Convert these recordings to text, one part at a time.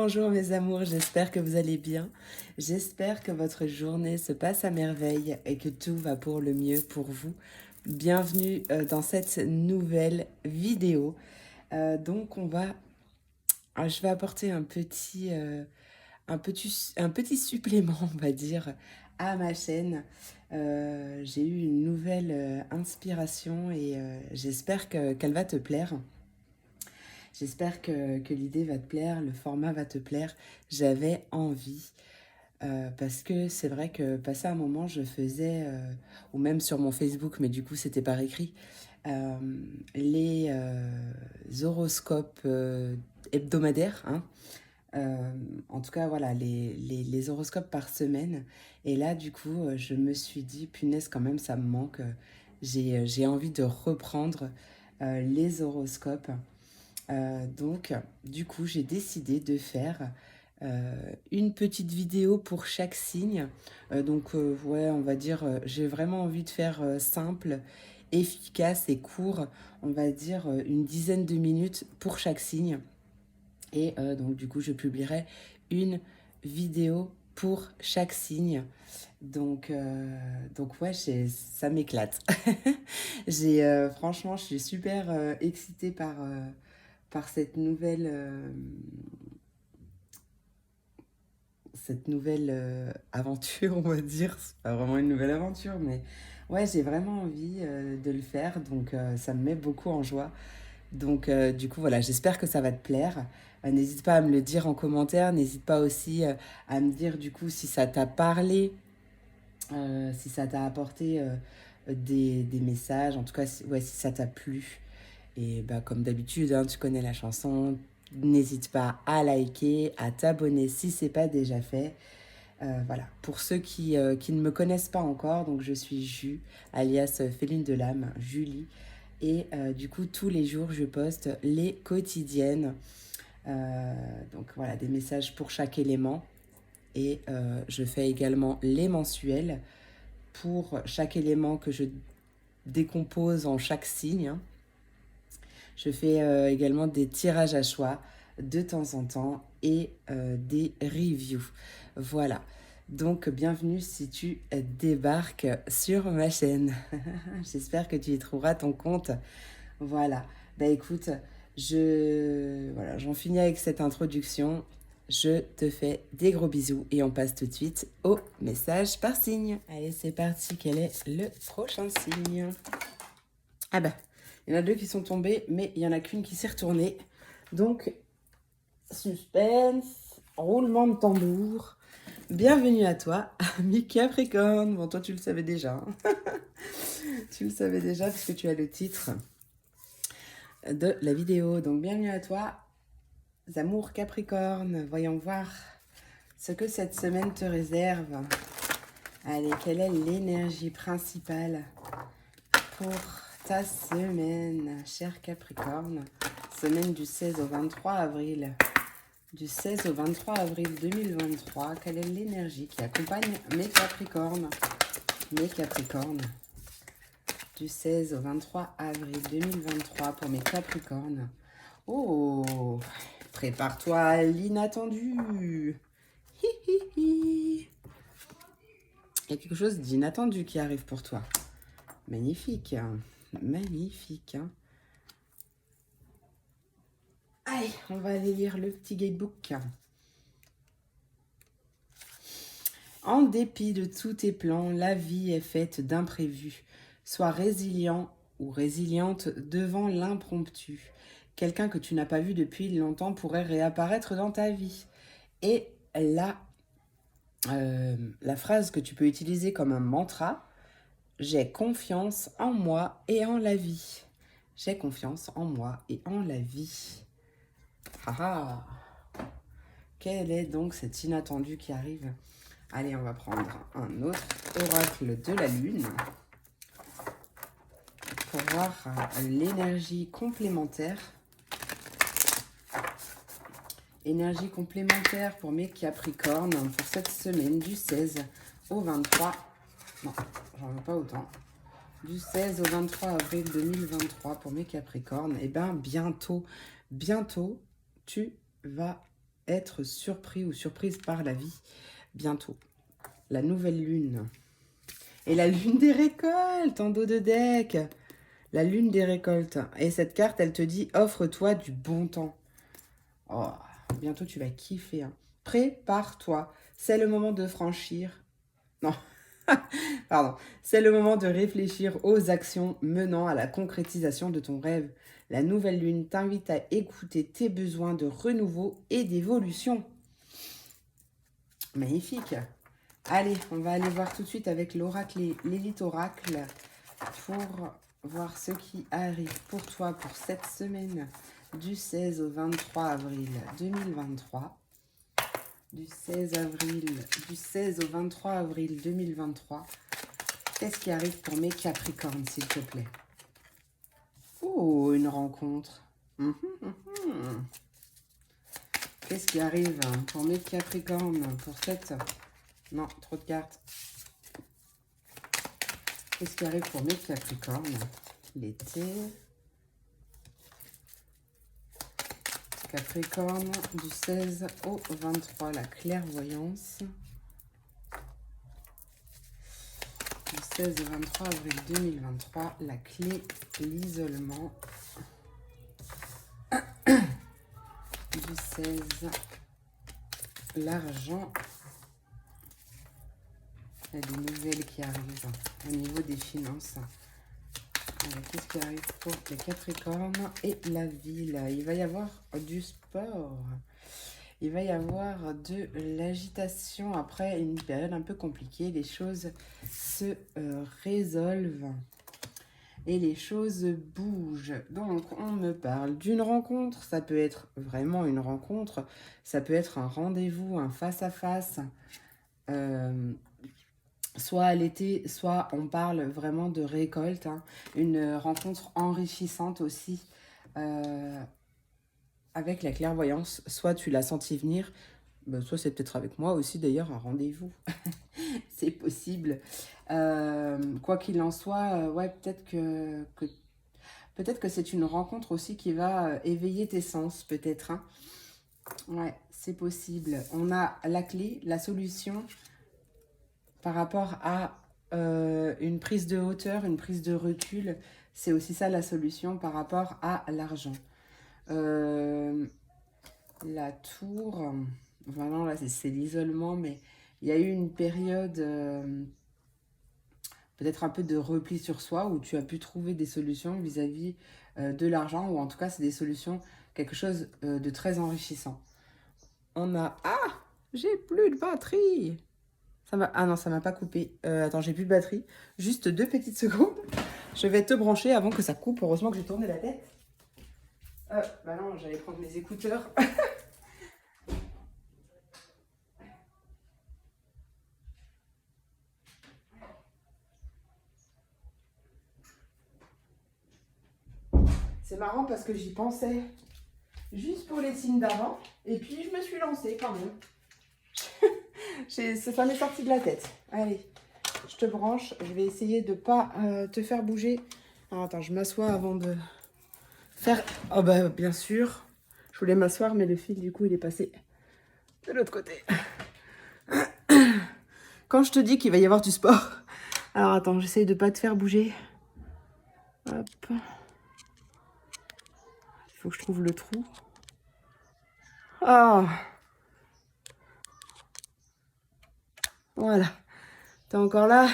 bonjour mes amours, j'espère que vous allez bien. J'espère que votre journée se passe à merveille et que tout va pour le mieux pour vous. Bienvenue dans cette nouvelle vidéo. Je vais apporter un petit supplément, on va dire, à ma chaîne. J'ai eu une nouvelle inspiration et j'espère qu'elle va te plaire. J'espère que l'idée va te plaire, le format va te plaire. J'avais envie, parce que c'est vrai que passé un moment, je faisais, ou même sur mon Facebook, mais du coup, c'était par écrit, euh, les horoscopes hebdomadaires, hein. En tout cas, voilà, les horoscopes par semaine. Et là, du coup, je me suis dit, punaise, quand même, ça me manque. J'ai envie de reprendre les horoscopes. Du coup, j'ai décidé de faire une petite vidéo pour chaque signe. Ouais, on va dire, j'ai vraiment envie de faire simple, efficace et court. On va dire une dizaine de minutes pour chaque signe. Et du coup, je publierai une vidéo pour chaque signe. Ouais, ça m'éclate. Franchement, je suis super excitée par cette nouvelle aventure, on va dire. C'est pas vraiment une nouvelle aventure, mais ouais, j'ai vraiment envie de le faire, ça me met beaucoup en joie. Du coup, voilà, j'espère que ça va te plaire. N'hésite pas à me le dire en commentaire, n'hésite pas aussi à me dire du coup si ça t'a parlé, si ça t'a apporté des messages, en tout cas, ouais, si ça t'a plu. Et bah, comme d'habitude, hein, tu connais la chanson. N'hésite pas à liker, à t'abonner si c'est pas déjà fait. Voilà, pour ceux qui ne me connaissent pas encore, donc je suis Ju, alias Féline de l'âme, Julie. Et du coup, tous les jours, je poste les quotidiennes. Donc voilà, des messages pour chaque élément. Et je fais également les mensuels pour chaque élément que je décompose en chaque signe. Je fais également des tirages à choix de temps en temps et des reviews. Voilà. Donc, bienvenue si tu débarques sur ma chaîne. J'espère que tu y trouveras ton compte. Voilà. Bah écoute, voilà, j'en finis avec cette introduction. Je te fais des gros bisous et on passe tout de suite au message par signe. Allez, c'est parti. Quel est le prochain signe? Ah bah, il y en a deux qui sont tombés, mais il y en a qu'une qui s'est retournée. Donc, suspense, roulement de tambour. Bienvenue à toi, ami Capricorne. Bon, toi, tu le savais déjà. Hein. Tu le savais déjà puisque tu as le titre de la vidéo. Donc, bienvenue à toi, amours Capricorne. Voyons voir ce que cette semaine te réserve. Allez, quelle est l'énergie principale pour ta semaine, cher Capricorne? Semaine du 16 au 23 avril. Du 16 au 23 avril 2023, quelle est l'énergie qui accompagne mes Capricornes? Mes Capricornes. Du 16 au 23 avril 2023 pour mes Capricornes. Oh, prépare-toi à l'inattendu. Il y a quelque chose d'inattendu qui arrive pour toi. Magnifique. Magnifique. Allez, on va aller lire le petit guidebook. En dépit de tous tes plans, la vie est faite d'imprévus. Sois résilient ou résiliente devant l'impromptu. Quelqu'un que tu n'as pas vu depuis longtemps pourrait réapparaître dans ta vie. Et là, la phrase que tu peux utiliser comme un mantra, j'ai confiance en moi et en la vie. J'ai confiance en moi et en la vie. Ah ah. Quel est donc cet inattendu qui arrive? Allez, on va prendre un autre oracle de la lune pour voir l'énergie complémentaire. Énergie complémentaire pour mes Capricornes pour cette semaine du 16 au 23. Non, j'en veux pas autant. Du 16 au 23 avril 2023 pour mes Capricornes. Et bien bientôt, tu vas être surpris ou surprise par la vie bientôt. La nouvelle lune. Et la lune des récoltes en dos de deck. La lune des récoltes. Et cette carte, elle te dit, offre-toi du bon temps. Oh, bientôt tu vas kiffer. Hein. Prépare-toi. C'est le moment de franchir. Non, pardon. C'est le moment de réfléchir aux actions menant à la concrétisation de ton rêve. La nouvelle lune t'invite à écouter tes besoins de renouveau et d'évolution. Magnifique. Allez, on va aller voir tout de suite avec l'oracle et l'élite oracle pour voir ce qui arrive pour toi pour cette semaine du 16 au 23 avril 2023. Du 16 au 23 avril 2023. Qu'est-ce qui arrive pour mes Capricornes, s'il te plaît? Oh, une rencontre. Qu'est-ce qui arrive pour mes Capricornes pour cette... Non, trop de cartes. Qu'est-ce qui arrive pour mes Capricornes? L'été. Capricorne, du 16 au 23, la clairvoyance. Du 16 au 23 avril 2023, la clé, l'isolement. Du 16, l'argent. Il y a des nouvelles qui arrivent au niveau des finances. Qu'est-ce qui arrive pour les Capricornes et la ville? Il va y avoir du sport. Il va y avoir de l'agitation. Après une période un peu compliquée, les choses se résolvent. Et les choses bougent. Donc, on me parle d'une rencontre. Ça peut être vraiment une rencontre. Ça peut être un rendez-vous, un face-à-face. Soit à l'été, soit on parle vraiment de récolte. Hein. Une rencontre enrichissante aussi avec la clairvoyance. Soit tu l'as senti venir, soit c'est peut-être avec moi aussi d'ailleurs un rendez-vous. C'est possible. Quoi qu'il en soit, ouais, peut-être que c'est une rencontre aussi qui va éveiller tes sens, peut-être. Hein. Ouais, c'est possible. On a la clé, la solution par rapport à une prise de hauteur, une prise de recul. C'est aussi ça la solution par rapport à l'argent. La tour, vraiment là c'est l'isolement, mais il y a eu une période peut-être un peu de repli sur soi où tu as pu trouver des solutions vis-à-vis de l'argent, ou en tout cas c'est des solutions, quelque chose de très enrichissant. On a... Ah, j'ai plus de batterie. Ça m'a... Ah non, ça m'a pas coupé. Attends, j'ai plus de batterie. Juste 2 petites secondes. Je vais te brancher avant que ça coupe. Heureusement que j'ai tourné la tête. Bah non, j'allais prendre mes écouteurs. C'est marrant parce que j'y pensais juste pour les signes d'avant. Et puis je me suis lancée quand même. Ça m'est sorti de la tête. Allez, je te branche. Je vais essayer de ne pas te faire bouger. Alors, attends, je m'assois avant de faire... Oh bah bien sûr. Je voulais m'asseoir, mais le fil du coup il est passé de l'autre côté. Quand je te dis qu'il va y avoir du sport... Alors attends, j'essaye de ne pas te faire bouger. Hop. Il faut que je trouve le trou. Ah. Voilà. T'es encore là?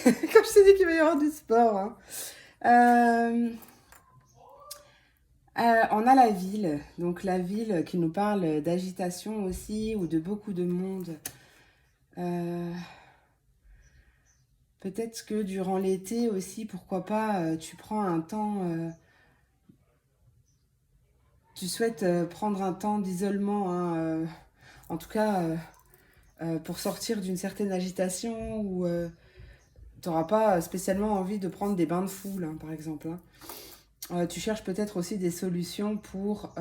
Quand je t'ai dit qu'il va y avoir du sport. Hein. On a la ville. Donc la ville qui nous parle d'agitation aussi, ou de beaucoup de monde. Peut-être que durant l'été aussi, pourquoi pas, tu prends un temps... tu souhaites prendre un temps d'isolement, hein, en tout cas pour sortir d'une certaine agitation, ou tu n'auras pas spécialement envie de prendre des bains de foule, hein, par exemple. Hein. Tu cherches peut-être aussi des solutions pour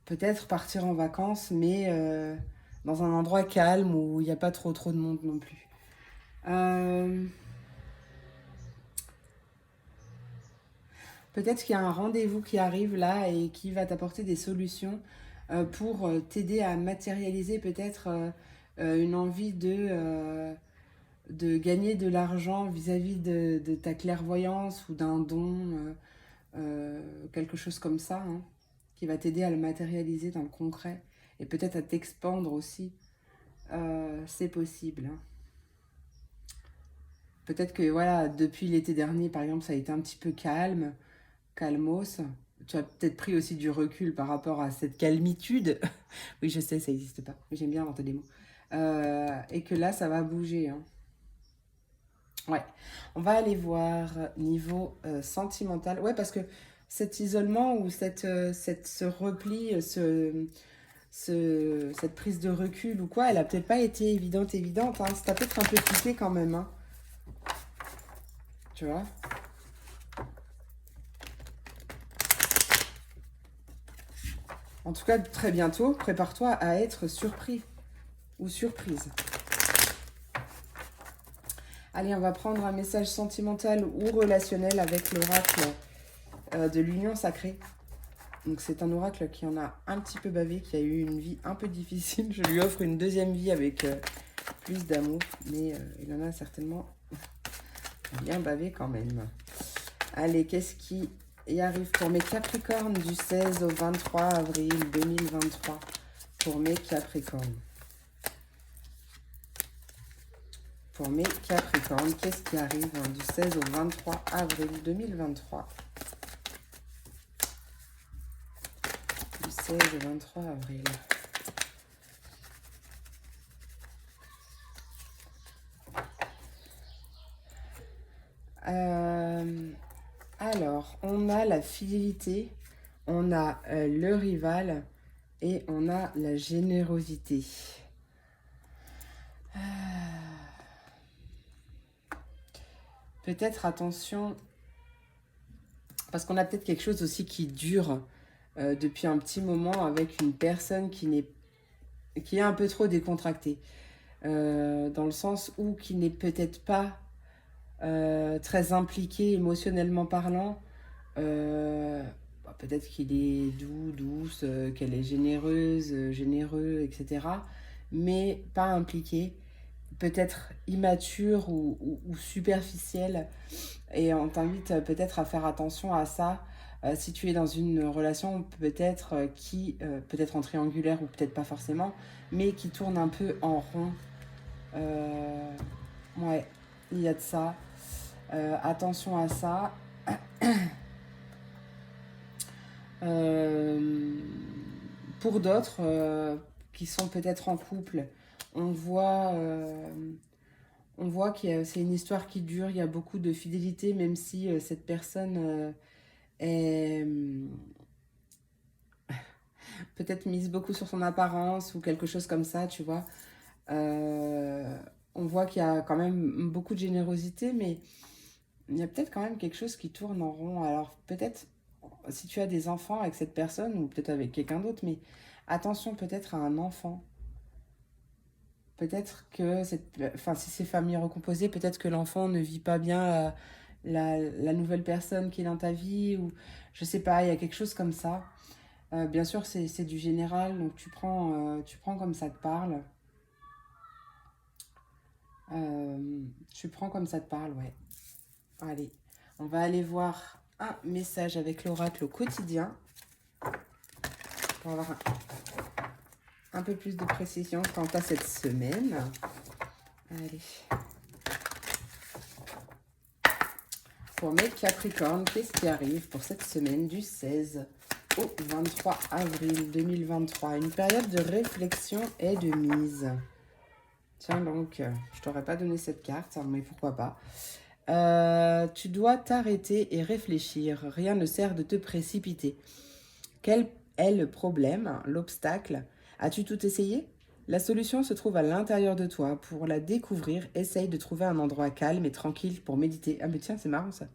peut-être partir en vacances, mais dans un endroit calme où il n'y a pas trop de monde non plus. Peut-être qu'il y a un rendez-vous qui arrive là et qui va t'apporter des solutions pour t'aider à matérialiser peut-être une envie de gagner de l'argent vis-à-vis de ta clairvoyance ou d'un don, quelque chose comme ça, hein, qui va t'aider à le matérialiser dans le concret et peut-être à t'expandre aussi. C'est possible, hein. Peut-être que voilà, depuis l'été dernier, par exemple, ça a été un petit peu calme, calmos. Tu as peut-être pris aussi du recul par rapport à cette calmitude. Oui, je sais, ça n'existe pas. Mais j'aime bien inventer des mots. Et que là, ça va bouger, hein. Ouais. On va aller voir niveau sentimental. Ouais, parce que cet isolement ou ce repli, cette prise de recul ou quoi, elle a peut-être pas été évidente, hein. Ça t'a peut-être un peu piqué quand même, hein. Tu vois? En tout cas, très bientôt, prépare-toi à être surpris ou surprise. Allez, on va prendre un message sentimental ou relationnel avec l'oracle de l'union sacrée. Donc c'est un oracle qui en a un petit peu bavé, qui a eu une vie un peu difficile. Je lui offre une deuxième vie avec plus d'amour, mais il en a certainement bien bavé quand même. Allez, qu'est-ce qui y arrive pour mes Capricornes du 16 au 23 avril 2023? Pour mes Capricornes. Pour mes Capricornes, qu'est-ce qui arrive du 16 au 23 avril 2023? Du 16 au 23 avril. Alors, on a la fidélité, on a le rival et on a la générosité. Peut-être attention, parce qu'on a peut-être quelque chose aussi qui dure depuis un petit moment avec une personne qui est un peu trop décontractée. Dans le sens où qui n'est peut-être pas très impliqué émotionnellement parlant. Peut-être qu'il est doux, douce, qu'elle est généreuse, généreux, etc. Mais pas impliqué. Peut-être immature ou superficielle. Et on t'invite peut-être à faire attention à ça. Si tu es dans une relation peut-être peut-être en triangulaire ou peut-être pas forcément, mais qui tourne un peu en rond. Ouais, il y a de ça. Attention à ça. Pour d'autres qui sont peut-être en couple, on voit, que c'est une histoire qui dure, il y a beaucoup de fidélité, même si cette personne est peut-être mise beaucoup sur son apparence ou quelque chose comme ça, tu vois. On voit qu'il y a quand même beaucoup de générosité, mais il y a peut-être quand même quelque chose qui tourne en rond. Alors peut-être si tu as des enfants avec cette personne ou peut-être avec quelqu'un d'autre, mais attention peut-être à un enfant. Peut-être que si c'est famille recomposée, peut-être que l'enfant ne vit pas bien la nouvelle personne qui est dans ta vie ou je sais pas, il y a quelque chose comme ça. Bien sûr, c'est du général, donc tu prends comme ça te parle. Tu prends comme ça te parle, ouais. Allez, on va aller voir un message avec l'oracle au quotidien pour avoir un peu plus de précision quant à cette semaine. Allez. Pour mes Capricornes, qu'est-ce qui arrive pour cette semaine du 16 au 23 avril 2023? Une période de réflexion et de mise. Tiens donc, je t'aurais pas donné cette carte, mais pourquoi pas. Tu dois t'arrêter et réfléchir. Rien ne sert de te précipiter. Quel est le problème, l'obstacle? As-tu tout essayé? La solution se trouve à l'intérieur de toi. Pour la découvrir, essaye de trouver un endroit calme et tranquille pour méditer. Ah mais tiens, c'est marrant ça.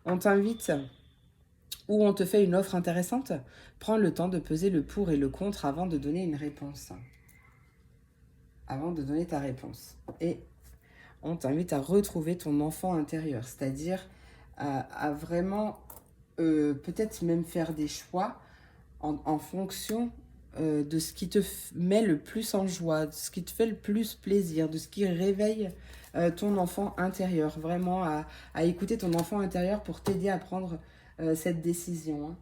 On t'invite ou on te fait une offre intéressante. Prends le temps de peser le pour et le contre avant de donner une réponse. Avant de donner ta réponse. Et on t'invite à retrouver ton enfant intérieur, c'est-à-dire à vraiment peut-être même faire des choix en fonction de ce qui te met le plus en joie, de ce qui te fait le plus plaisir, de ce qui réveille ton enfant intérieur. Vraiment à écouter ton enfant intérieur pour t'aider à prendre cette décision. Hein.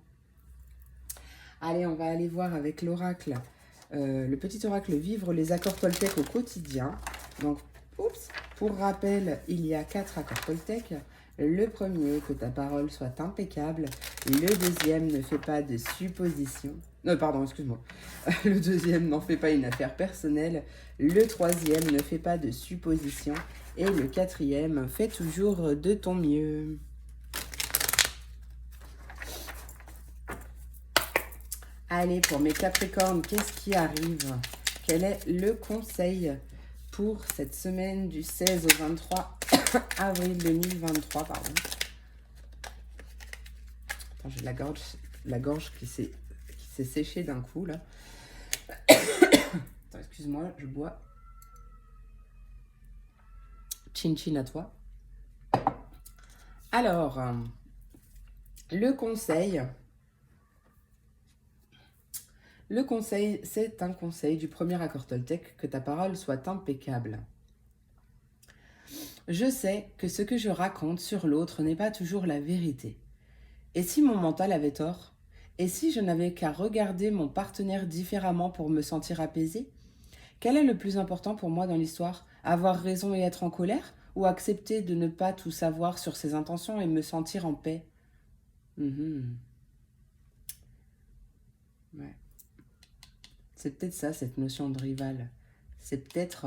Allez, on va aller voir avec l'oracle, le petit oracle Vivre les accords Toltec au quotidien. Donc, oups, pour rappel, il y a 4 accords Toltec. Le premier, que ta parole soit impeccable. Le deuxième, ne fais pas de suppositions. Pardon, excuse-moi. Le deuxième, n'en fais pas une affaire personnelle. Le troisième, ne fais pas de suppositions. Et le quatrième, fais toujours de ton mieux. Allez, pour mes Capricornes, qu'est-ce qui arrive? Quel est le conseil pour cette semaine du 16 au 23 avril 2023, pardon. Attends, j'ai la gorge qui s'est séchée d'un coup, là. Attends, excuse-moi, je bois. Chin chin à toi. Alors, le conseil, c'est un conseil du premier accord Toltec, que ta parole soit impeccable. Je sais que ce que je raconte sur l'autre n'est pas toujours la vérité. Et si mon mental avait tort? Et si je n'avais qu'à regarder mon partenaire différemment pour me sentir apaisée? Quel est le plus important pour moi dans l'histoire? Avoir raison et être en colère? Ou accepter de ne pas tout savoir sur ses intentions et me sentir en paix? Ouais. C'est peut-être ça, cette notion de rival. C'est peut-être...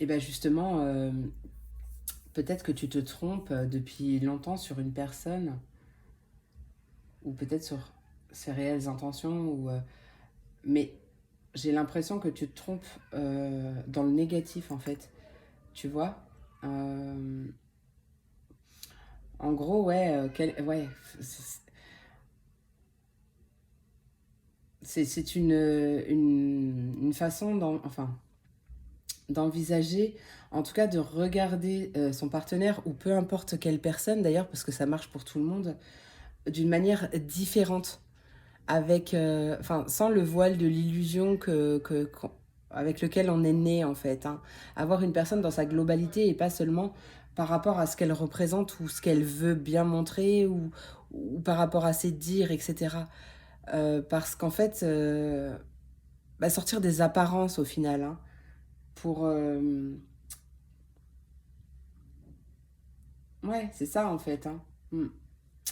Et bien justement, peut-être que tu te trompes depuis longtemps sur une personne, ou peut-être sur ses réelles intentions, mais j'ai l'impression que tu te trompes dans le négatif, en fait. Tu vois en gros, ouais, c'est une façon d'envisager, en tout cas de regarder son partenaire, ou peu importe quelle personne d'ailleurs, parce que ça marche pour tout le monde, d'une manière différente, avec, sans le voile de l'illusion avec lequel on est né, en fait. Hein. Avoir une personne dans sa globalité et pas seulement par rapport à ce qu'elle représente ou ce qu'elle veut bien montrer, ou par rapport à ses dires, etc. Parce qu'en fait, sortir des apparences au final, hein, pour... Ouais, c'est ça en fait. Hein.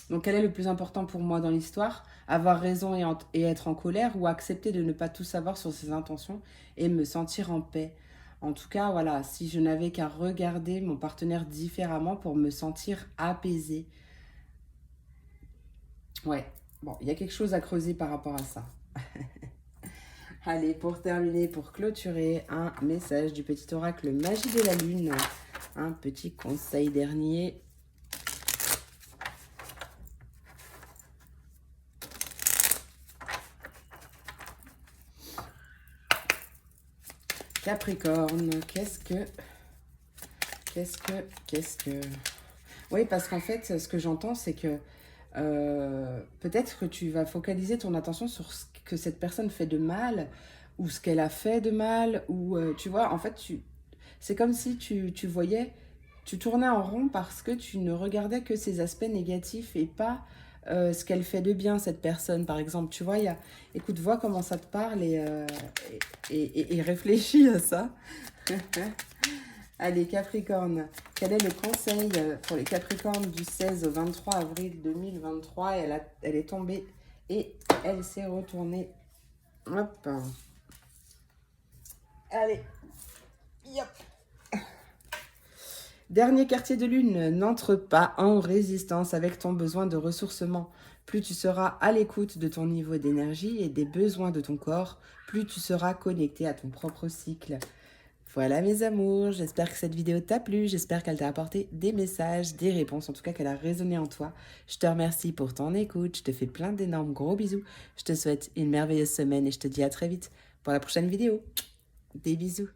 Donc quel est le plus important pour moi dans l'histoire? Avoir raison et être en colère, ou accepter de ne pas tout savoir sur ses intentions et me sentir en paix? En tout cas, voilà, si je n'avais qu'à regarder mon partenaire différemment pour me sentir apaisée. Ouais, bon, il y a quelque chose à creuser par rapport à ça. Allez, pour terminer, pour clôturer, un message du petit oracle Magie de la Lune. Un petit conseil dernier. Capricorne, qu'est-ce que... Oui, parce qu'en fait, ce que j'entends, c'est que peut-être que tu vas focaliser ton attention sur ce que cette personne fait de mal, ou ce qu'elle a fait de mal, ou tu vois, en fait, c'est comme si tu voyais, tu tournais en rond parce que tu ne regardais que ses aspects négatifs et pas ce qu'elle fait de bien, cette personne, par exemple. Tu vois, écoute, vois comment ça te parle et réfléchis à ça. Allez, Capricorne, quel est le conseil pour les Capricornes du 16 au 23 avril 2023? Elle est tombée et elle s'est retournée. Hop. Allez. Yop. Dernier quartier de lune, n'entre pas en résistance avec ton besoin de ressourcement. Plus tu seras à l'écoute de ton niveau d'énergie et des besoins de ton corps, plus tu seras connecté à ton propre cycle. Voilà mes amours, j'espère que cette vidéo t'a plu, j'espère qu'elle t'a apporté des messages, des réponses, en tout cas qu'elle a résonné en toi. Je te remercie pour ton écoute, je te fais plein d'énormes gros bisous. Je te souhaite une merveilleuse semaine et je te dis à très vite pour la prochaine vidéo. Des bisous.